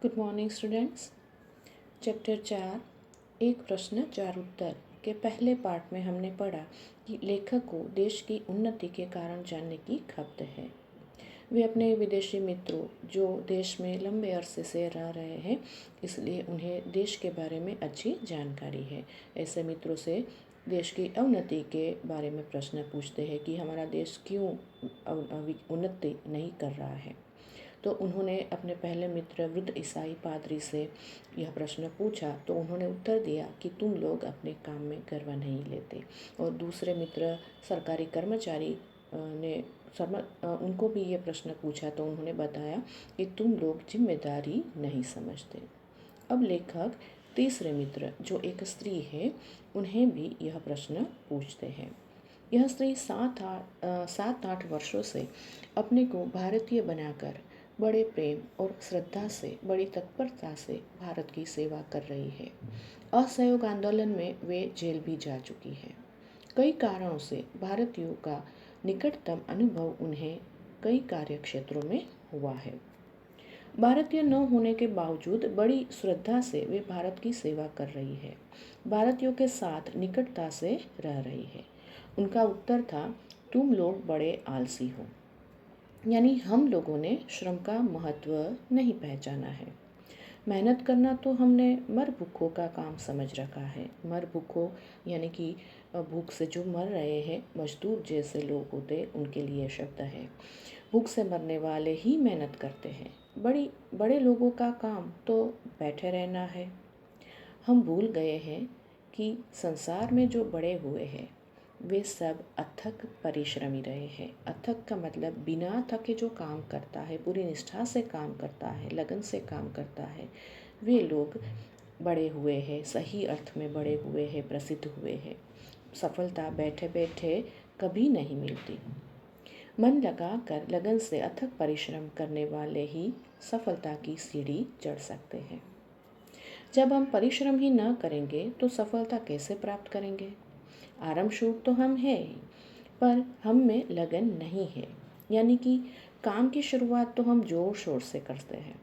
Good morning students. Chapter 4 एक प्रश्न चार उत्तर के पहले पार्ट में हमने पढ़ा कि लेखक को देश की उन्नति के कारण जानने की खपत है। वे अपने विदेशी मित्रों जो देश में लंबे अरसे से रह रहे हैं, इसलिए उन्हें देश के बारे में अच्छी जानकारी है। ऐसे मित्रों से देश की अवनति के बारे में प्रश्न पूछते हैं कि हमारा देश क्यों उन्नति नहीं कर रहा है। तो उन्होंने अपने पहले मित्र वृद्ध ईसाई पादरी से यह प्रश्न पूछा, तो उन्होंने उत्तर दिया कि तुम लोग अपने काम में गर्व नहीं लेते। और दूसरे मित्र सरकारी कर्मचारी ने उनको भी ये प्रश्न पूछा, तो उन्होंने बताया कि तुम लोग जिम्मेदारी नहीं समझते। अब लेखक तीसरे मित्र जो एक स्त्री है, उन्हें भी यह प्रश्न पूछते हैं। यह स्त्री 7-8 वर्षों से अपने को भारतीय बनाकर बड़े प्रेम और श्रद्धा से, बड़ी तत्परता से भारत की सेवा कर रही है। असहयोग आंदोलन में वे जेल भी जा चुकी है। कई कारणों से भारतीयों का निकटतम अनुभव उन्हें कई कार्य क्षेत्रों में हुआ है। भारतीय न होने के बावजूद बड़ी श्रद्धा से वे भारत की सेवा कर रही है, भारतीयों के साथ निकटता से रह रही है। उनका उत्तर था, तुम लोग बड़े आलसी हो। यानी हम लोगों ने श्रम का महत्व नहीं पहचाना है। मेहनत करना तो हमने मर भूखों का काम समझ रखा है। मर भूखों यानी कि भूख से जो मर रहे हैं, मजदूर जैसे लोग होते, उनके लिए शब्द है। भूख से मरने वाले ही मेहनत करते हैं। बड़े लोगों का काम तो बैठे रहना है। हम भूल गए हैं कि संसार में जो बड़े हुए हैं वे सब अथक परिश्रमी रहे हैं। अथक का मतलब बिना थके जो काम करता है, पूरी निष्ठा से काम करता है, लगन से काम करता है, वे लोग बड़े हुए हैं, सही अर्थ में बड़े हुए हैं, प्रसिद्ध हुए हैं। सफलता बैठे बैठे कभी नहीं मिलती। मन लगा कर लगन से अथक परिश्रम करने वाले ही सफलता की सीढ़ी चढ़ सकते हैं। जब हम परिश्रम ही न करेंगे तो सफलता कैसे प्राप्त करेंगे? आरंभ शुरू तो हम हैं, पर हम में लगन नहीं है। यानी कि काम की शुरुआत तो हम जोर शोर से करते हैं,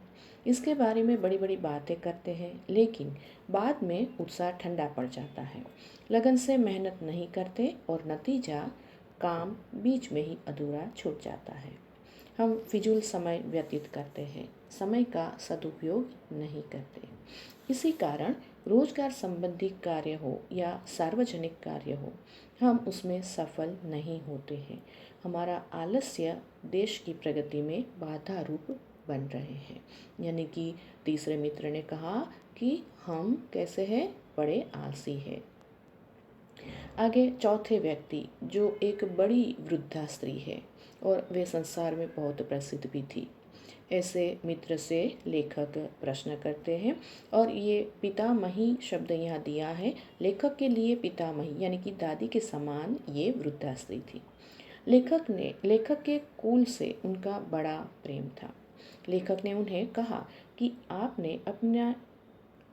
इसके बारे में बड़ी बड़ी बातें करते हैं, लेकिन बाद में उत्साह ठंडा पड़ जाता है। लगन से मेहनत नहीं करते और नतीजा काम बीच में ही अधूरा छूट जाता है। हम फिजूल समय व्यतीत करते हैं, समय का सदुपयोग नहीं करते। इसी कारण रोजगार संबंधी कार्य हो या सार्वजनिक कार्य हो, हम उसमें सफल नहीं होते हैं। हमारा आलस्य देश की प्रगति में बाधा रूप बन रहे हैं। यानी कि तीसरे मित्र ने कहा कि हम कैसे हैं, बड़े आलसी हैं। आगे चौथे व्यक्ति जो एक बड़ी वृद्धा स्त्री है और वे संसार में बहुत प्रसिद्ध भी थी। ऐसे मित्र से लेखक प्रश्न करते हैं, और ये पितामही शब्द यहाँ दिया है। लेखक के लिए पितामही यानी कि दादी के समान ये वृद्धा स्त्री थी। लेखक के कुल से उनका बड़ा प्रेम था। लेखक ने उन्हें कहा कि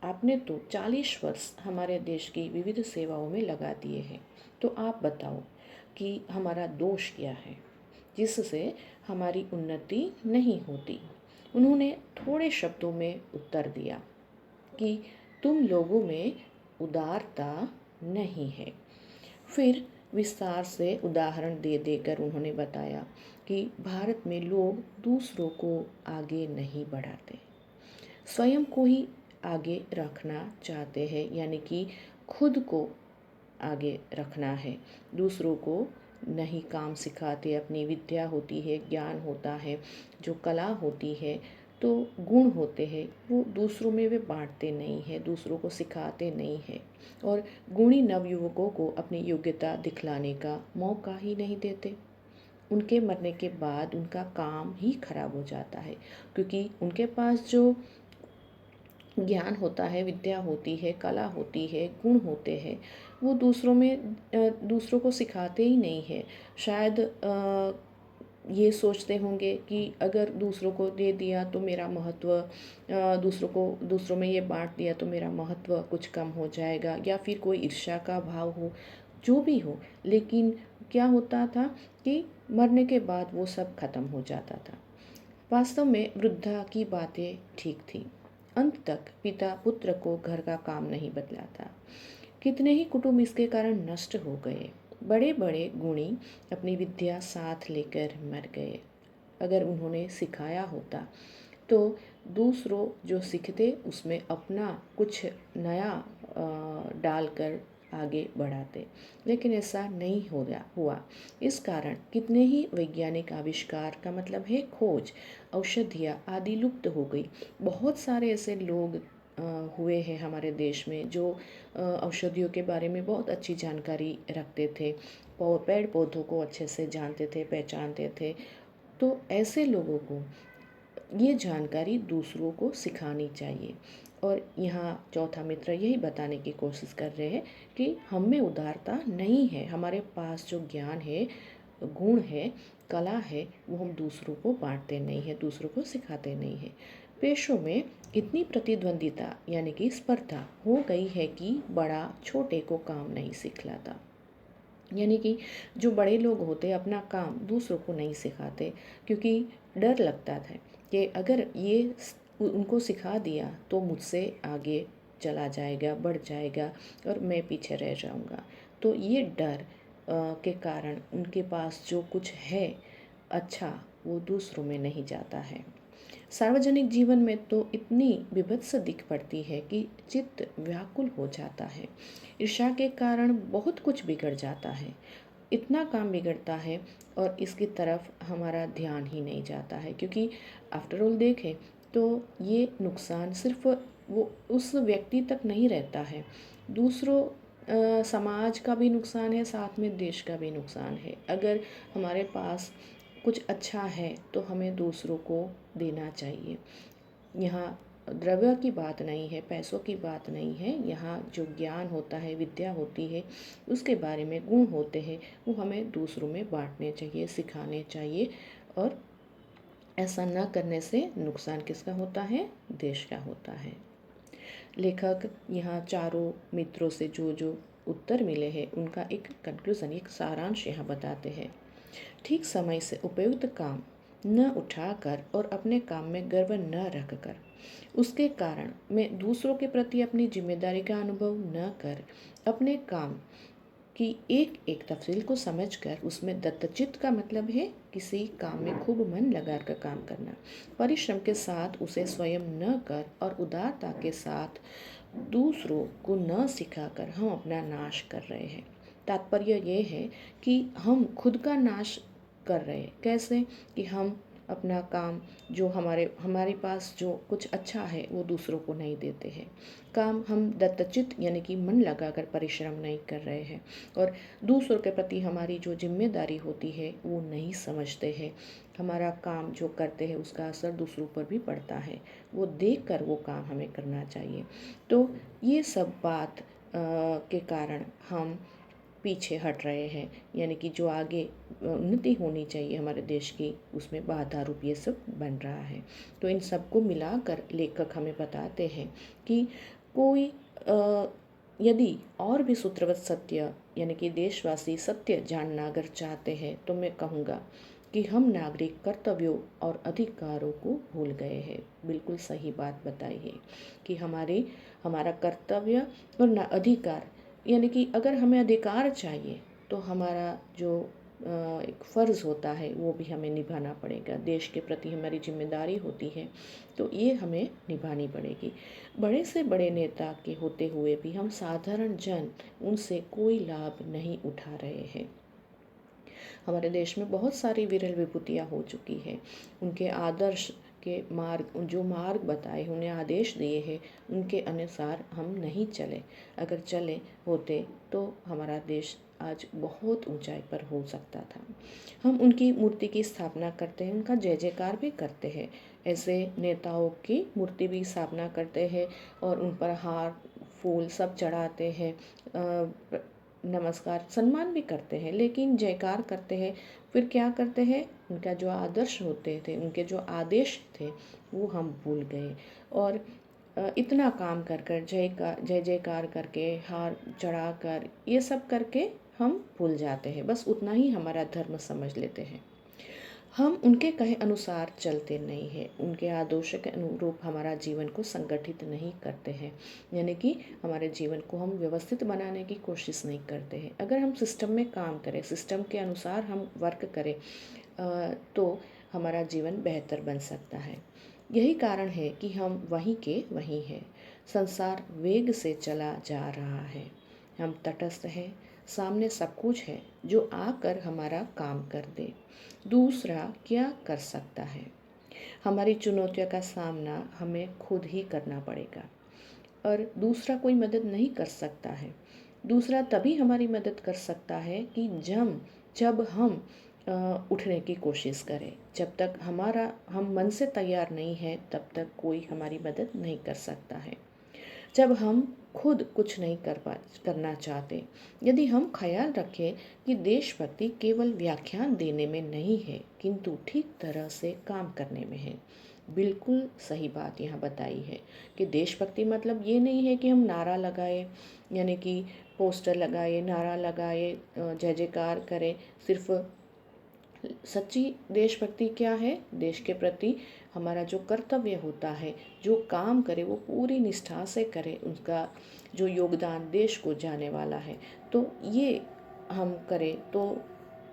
आपने तो 40 वर्ष हमारे देश की विविध सेवाओं में लगा दिए हैं, तो आप बताओ कि हमारा दोष क्या है जिससे हमारी उन्नति नहीं होती। उन्होंने थोड़े शब्दों में उत्तर दिया कि तुम लोगों में उदारता नहीं है। फिर विस्तार से उदाहरण दे देकर उन्होंने बताया कि भारत में लोग दूसरों को आगे नहीं बढ़ाते, स्वयं को ही आगे रखना चाहते हैं। यानी कि खुद को आगे रखना है, दूसरों को नहीं काम सिखाते। अपनी विद्या होती है, ज्ञान होता है, जो कला होती है, तो गुण होते हैं, वो दूसरों में वे बांटते नहीं हैं, दूसरों को सिखाते नहीं हैं। और गुणी नवयुवकों को अपनी योग्यता दिखलाने का मौका ही नहीं देते। उनके मरने के बाद उनका काम ही खराब हो जाता है, क्योंकि उनके पास जो ज्ञान होता है, विद्या होती है, कला होती है, गुण होते हैं, वो दूसरों को सिखाते ही नहीं है। शायद ये सोचते होंगे कि अगर दूसरों को दे दिया तो मेरा महत्व, दूसरों में ये बांट दिया तो मेरा महत्व कुछ कम हो जाएगा, या फिर कोई ईर्ष्या का भाव हो, जो भी हो। लेकिन क्या होता था कि मरने के बाद वो सब खत्म हो जाता था। वास्तव में वृद्धा की बातें ठीक थी। अंत तक पिता पुत्र को घर का काम नहीं बतलाता। कितने ही कुटुंब इसके कारण नष्ट हो गए। बड़े बड़े गुणी अपनी विद्या साथ लेकर मर गए। अगर उन्होंने सिखाया होता तो दूसरों जो सीखते उसमें अपना कुछ नया डालकर आगे बढ़ाते, लेकिन ऐसा नहीं हुआ। इस कारण कितने ही वैज्ञानिक आविष्कार का मतलब है खोज, औषधियाँ आदि लुप्त हो गई। बहुत सारे ऐसे लोग हुए हैं हमारे देश में जो औषधियों के बारे में बहुत अच्छी जानकारी रखते थे, पेड़ पौधों को अच्छे से जानते थे, पहचानते थे। तो ऐसे लोगों को ये जानकारी दूसरों को सिखानी चाहिए। और यहाँ चौथा मित्र यही बताने की कोशिश कर रहे हैं कि हम में उदारता नहीं है, हमारे पास जो ज्ञान है, गुण है, कला है, वो हम दूसरों को बांटते नहीं हैं, दूसरों को सिखाते नहीं हैं। पेशों में इतनी प्रतिद्वंदिता यानी कि स्पर्धा हो गई है कि बड़ा छोटे को काम नहीं सिखलाता। यानी कि जो बड़े लोग होते अपना काम दूसरों को नहीं सिखाते, क्योंकि डर लगता था कि अगर ये उनको सिखा दिया तो मुझसे आगे चला जाएगा, बढ़ जाएगा और मैं पीछे रह जाऊंगा। तो ये डर के कारण उनके पास जो कुछ है अच्छा वो दूसरों में नहीं जाता है। सार्वजनिक जीवन में तो इतनी विभत्स दिख पड़ती है कि चित्त व्याकुल हो जाता है। ईर्ष्या के कारण बहुत कुछ बिगड़ जाता है, इतना काम बिगड़ता है और इसकी तरफ हमारा ध्यान ही नहीं जाता है, क्योंकि आफ्टर ऑल देखें तो ये नुकसान सिर्फ वो उस व्यक्ति तक नहीं रहता है, दूसरों समाज का भी नुकसान है, साथ में देश का भी नुकसान है। अगर हमारे पास कुछ अच्छा है तो हमें दूसरों को देना चाहिए। यहाँ द्रव्य की बात नहीं है, पैसों की बात नहीं है, यहाँ जो ज्ञान होता है, विद्या होती है, उसके बारे में गुण होते हैं, वो हमें दूसरों में बांटने चाहिए, सिखाने चाहिए। और ऐसा न करने से नुकसान किसका होता है? देश का होता है। लेखक यहाँ चारों मित्रों से जो उत्तर मिले हैं उनका एक कंक्लूजन, एक सारांश यहाँ बताते हैं। ठीक समय से उपयुक्त काम न उठाकर और अपने काम में गर्व न रखकर, उसके कारण मैं दूसरों के प्रति अपनी जिम्मेदारी का अनुभव न कर, अपने काम की एक एक तफसील को समझकर उसमें दत्तचित्त का मतलब है किसी काम में खूब मन लगाकर काम करना, परिश्रम के साथ उसे स्वयं न कर और उदारता के साथ दूसरों को न सिखाकर हम अपना नाश कर रहे हैं। तात्पर्य ये है कि हम खुद का नाश कर रहे हैं। कैसे? कि हम अपना काम जो हमारे पास जो कुछ अच्छा है वो दूसरों को नहीं देते हैं। काम हम दत्तचित्त यानी कि मन लगाकर परिश्रम नहीं कर रहे हैं और दूसरों के प्रति हमारी जो जिम्मेदारी होती है वो नहीं समझते हैं। हमारा काम जो करते हैं उसका असर दूसरों पर भी पड़ता है, वो देखकर वो काम हमें करना चाहिए। तो ये सब बात के कारण हम पीछे हट रहे हैं, यानी कि जो आगे उन्नति होनी चाहिए हमारे देश की उसमें बाधा रूप ये सब बन रहा है। तो इन सबको मिलाकर लेखक हमें बताते हैं कि कोई यदि और भी सूत्रवत सत्य यानी कि देशवासी सत्य जानना अगर चाहते हैं तो मैं कहूँगा कि हम नागरिक कर्तव्यों और अधिकारों को भूल गए हैं। बिल्कुल सही बात बताई है कि हमारा कर्तव्य और अधिकार, यानी कि अगर हमें अधिकार चाहिए तो हमारा जो एक फ़र्ज़ होता है वो भी हमें निभाना पड़ेगा। देश के प्रति हमारी जिम्मेदारी होती है तो ये हमें निभानी पड़ेगी। बड़े से बड़े नेता के होते हुए भी हम साधारण जन उनसे कोई लाभ नहीं उठा रहे हैं। हमारे देश में बहुत सारी विरल विभूतियाँ हो चुकी है, उनके आदर्श के मार्ग जो मार्ग बताए, उन्हें आदेश दिए हैं, उनके अनुसार हम नहीं चले। अगर चले होते तो हमारा देश आज बहुत ऊंचाई पर हो सकता था। हम उनकी मूर्ति की स्थापना करते हैं, उनका जय जयकार भी करते हैं। ऐसे नेताओं की मूर्ति भी स्थापना करते हैं और उन पर हार फूल सब चढ़ाते हैं, नमस्कार सम्मान भी करते हैं, लेकिन जयकार करते हैं। फिर क्या करते हैं? उनका जो आदर्श होते थे, उनके जो आदेश थे वो हम भूल गए और इतना काम कर कर जय जयकार करके हार चढ़ा कर ये सब करके हम भूल जाते हैं। बस उतना ही हमारा धर्म समझ लेते हैं। हम उनके कहे अनुसार चलते नहीं हैं, उनके आदर्शों के अनुरूप हमारा जीवन को संगठित नहीं करते हैं, यानी कि हमारे जीवन को हम व्यवस्थित बनाने की कोशिश नहीं करते हैं। अगर हम सिस्टम में काम करें, सिस्टम के अनुसार हम वर्क करें तो हमारा जीवन बेहतर बन सकता है। यही कारण है कि हम वहीं के वहीं हैं। संसार वेग से चला जा रहा है, हम तटस्थ हैं, सामने सब कुछ है जो आकर हमारा काम कर दे। दूसरा क्या कर सकता है? हमारी चुनौतियों का सामना हमें खुद ही करना पड़ेगा और दूसरा कोई मदद नहीं कर सकता है। दूसरा तभी हमारी मदद कर सकता है कि जब हम उठने की कोशिश करें। जब तक हम मन से तैयार नहीं हैं तब तक कोई हमारी मदद नहीं कर सकता है। जब हम खुद कुछ नहीं करना चाहते, यदि हम ख्याल रखें कि देशभक्ति केवल व्याख्यान देने में नहीं है किंतु ठीक तरह से काम करने में है। बिल्कुल सही बात यहाँ बताई है कि देशभक्ति मतलब ये नहीं है कि हम नारा लगाए, यानी कि पोस्टर लगाए, नारा लगाए, जय जयकार करें। सिर्फ सच्ची देशभक्ति क्या है? देश के प्रति हमारा जो कर्तव्य होता है, जो काम करे वो पूरी निष्ठा से करे, उसका जो योगदान देश को जाने वाला है, तो ये हम करें तो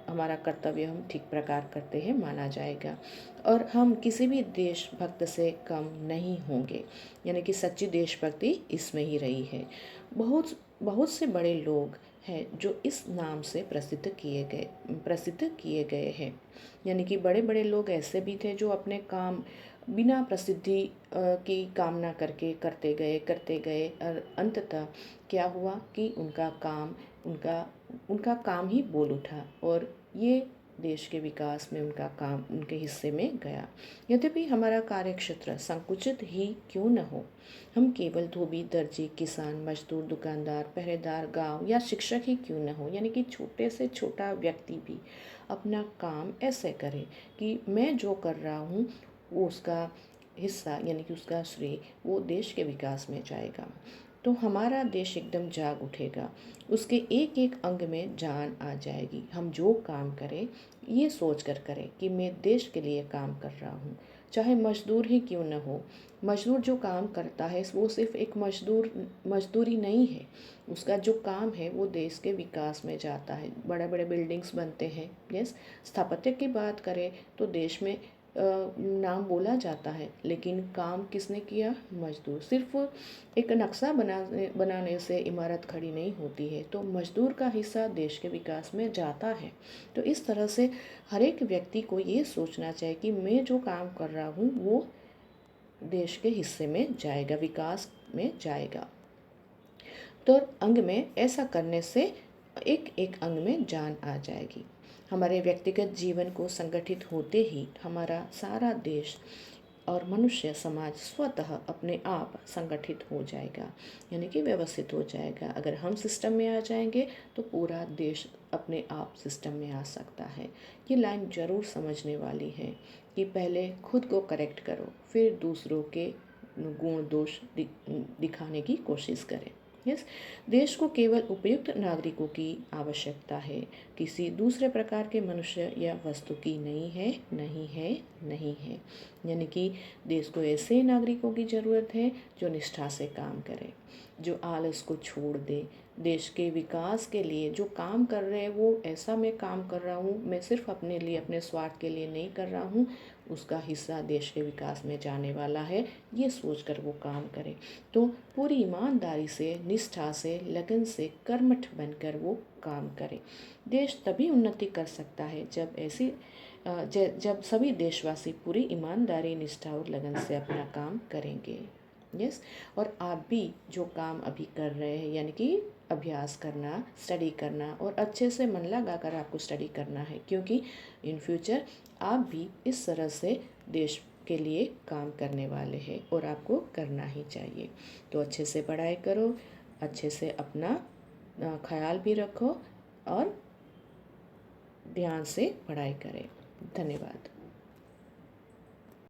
हमारा कर्तव्य हम ठीक प्रकार करते हैं माना जाएगा और हम किसी भी देशभक्त से कम नहीं होंगे। यानी कि सच्ची देशभक्ति इसमें ही रही है। बहुत बहुत से बड़े लोग हैं जो इस नाम से प्रसिद्ध किए गए हैं। यानी कि बड़े बड़े लोग ऐसे भी थे जो अपने काम बिना प्रसिद्धि की कामना करके करते गए और अंततः क्या हुआ कि उनका काम ही बोल उठा और ये देश के विकास में उनका काम उनके हिस्से में गया। यद्यपि हमारा कार्यक्षेत्र संकुचित ही क्यों न हो, हम केवल धोबी, दर्जी, किसान, मजदूर, दुकानदार, पहरेदार, गांव या शिक्षक ही क्यों न हो, यानी कि छोटे से छोटा व्यक्ति भी अपना काम ऐसे करे कि मैं जो कर रहा हूँ वो उसका हिस्सा यानी कि उसका श्रेय वो देश के विकास में जाएगा, तो हमारा देश एकदम जाग उठेगा। उसके एक एक अंग में जान आ जाएगी। हम जो काम करें ये सोच कर करें कि मैं देश के लिए काम कर रहा हूँ, चाहे मजदूर ही क्यों न हो। मजदूर जो काम करता है वो सिर्फ एक मजदूरी नहीं है, उसका जो काम है वो देश के विकास में जाता है। बड़े बड़े बिल्डिंग्स बनते हैं, यस। स्थापत्य की बात करें तो देश में नाम बोला जाता है, लेकिन काम किसने किया? मजदूर। सिर्फ एक नक्शा बनाने से इमारत खड़ी नहीं होती है, तो मजदूर का हिस्सा देश के विकास में जाता है। तो इस तरह से हर एक व्यक्ति को ये सोचना चाहिए कि मैं जो काम कर रहा हूँ वो देश के हिस्से में जाएगा, विकास में जाएगा। तो अंग में ऐसा करने से एक एक अंग में जान आ जाएगी। हमारे व्यक्तिगत जीवन को संगठित होते ही हमारा सारा देश और मनुष्य समाज स्वतः अपने आप संगठित हो जाएगा, यानी कि व्यवस्थित हो जाएगा। अगर हम सिस्टम में आ जाएंगे तो पूरा देश अपने आप सिस्टम में आ सकता है। ये लाइन ज़रूर समझने वाली है कि पहले खुद को करेक्ट करो, फिर दूसरों के गुण दोष दिखाने की कोशिश करें। यस, देश को केवल उपयुक्त नागरिकों की आवश्यकता है, किसी दूसरे प्रकार के मनुष्य या वस्तु की नहीं है। यानी कि देश को ऐसे नागरिकों की ज़रूरत है जो निष्ठा से काम करें, जो आलस को छोड़ दे। देश के विकास के लिए जो काम कर रहे हैं वो ऐसा मैं काम कर रहा हूँ, मैं सिर्फ अपने लिए, अपने स्वार्थ के लिए नहीं कर रहा हूँ, उसका हिस्सा देश के विकास में जाने वाला है, ये सोचकर वो काम करे। तो पूरी ईमानदारी से, निष्ठा से, लगन से, कर्मठ बनकर वो काम करे। देश तभी उन्नति कर सकता है जब सभी देशवासी पूरी ईमानदारी, निष्ठा और लगन से अपना काम करेंगे। यस, और आप भी जो काम अभी कर रहे हैं, यानी कि अभ्यास करना, स्टडी करना, और अच्छे से मन लगा कर आपको स्टडी करना है, क्योंकि इन फ्यूचर आप भी इस तरह से देश के लिए काम करने वाले हैं और आपको करना ही चाहिए। तो अच्छे से पढ़ाई करो, अच्छे से अपना ख्याल भी रखो और ध्यान से पढ़ाई करें। धन्यवाद।